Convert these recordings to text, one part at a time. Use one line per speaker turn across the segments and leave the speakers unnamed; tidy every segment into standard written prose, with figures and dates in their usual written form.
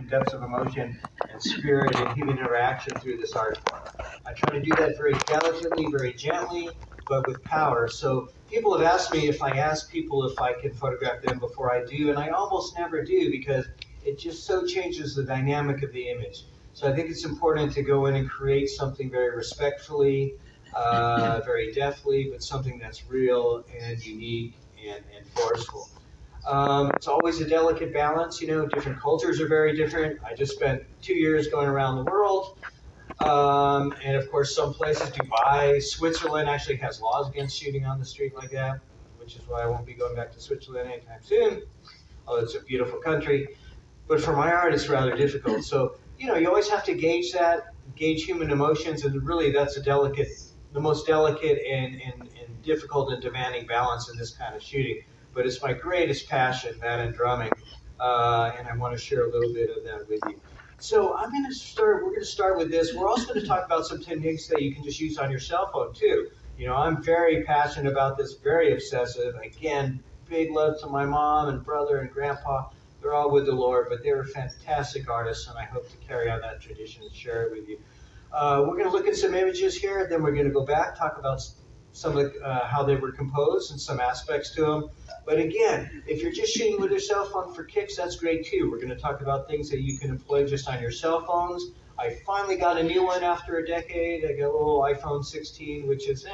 depths of emotion and spirit and human interaction through this art form. I try to do that very delicately, very gently, but with power. So people have asked me if I ask people if I can photograph them before I do, and I almost never do because it just so changes the dynamic of the image. So I think it's important to go in and create something very respectfully, very deftly, but something that's real and unique and forceful. It's always a delicate balance. You know, different cultures are very different. I just spent 2 years going around the world. And of course, some places, Dubai, Switzerland actually has laws against shooting on the street like that, which is why I won't be going back to Switzerland anytime soon. Although it's a beautiful country. But for my art, it's rather difficult. So, you know, you always have to gauge that, gauge human emotions, and really that's the most delicate and difficult and demanding balance in this kind of shooting. But it's my greatest passion, that and drumming, and I want to share a little bit of that with you. So we're going to start with this. We're also going to talk about some techniques that you can just use on your cell phone too. You know, I'm very passionate about this, very obsessive. Again, big love to my mom and brother and grandpa. They're all with the Lord, but they were fantastic artists, and I hope to carry on that tradition and share it with you. We're going to look at some images here, then we're going to go back, talk about some of how they were composed and some aspects to them. But again, if you're just shooting with your cell phone for kicks, that's great too. We're going to talk about things that you can employ just on your cell phones. I finally got a new one after a decade. I got a little iPhone 16, which is,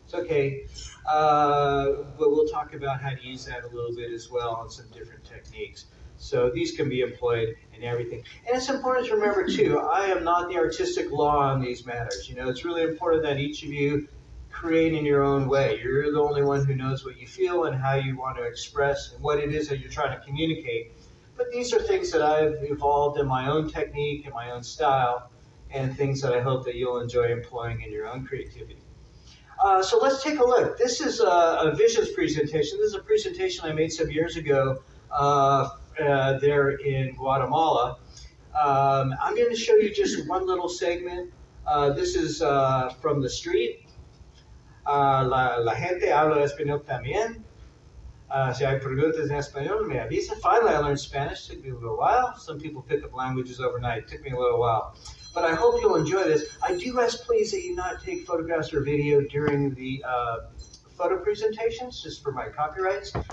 it's okay. But we'll talk about how to use that a little bit as well and some different techniques. So these can be employed in everything. And it's important to remember, too, I am not the artistic law on these matters. You know, it's really important that each of you create in your own way. You're the only one who knows what you feel and how you want to express and what it is that you're trying to communicate. But these are things that I've evolved in my own technique and my own style, and things that I hope that you'll enjoy employing in your own creativity. So let's take a look. This is a visions presentation. This is a presentation I made some years ago there in Guatemala. I'm going to show you just one little segment. This is from the street. La gente habla español también. Si hay preguntas en español, me avisa. Finally, I learned Spanish. Took me a little while. Some people pick up languages overnight. Took me a little while. But I hope you'll enjoy this. I do ask, please, that you not take photographs or video during the photo presentations, just for my copyrights.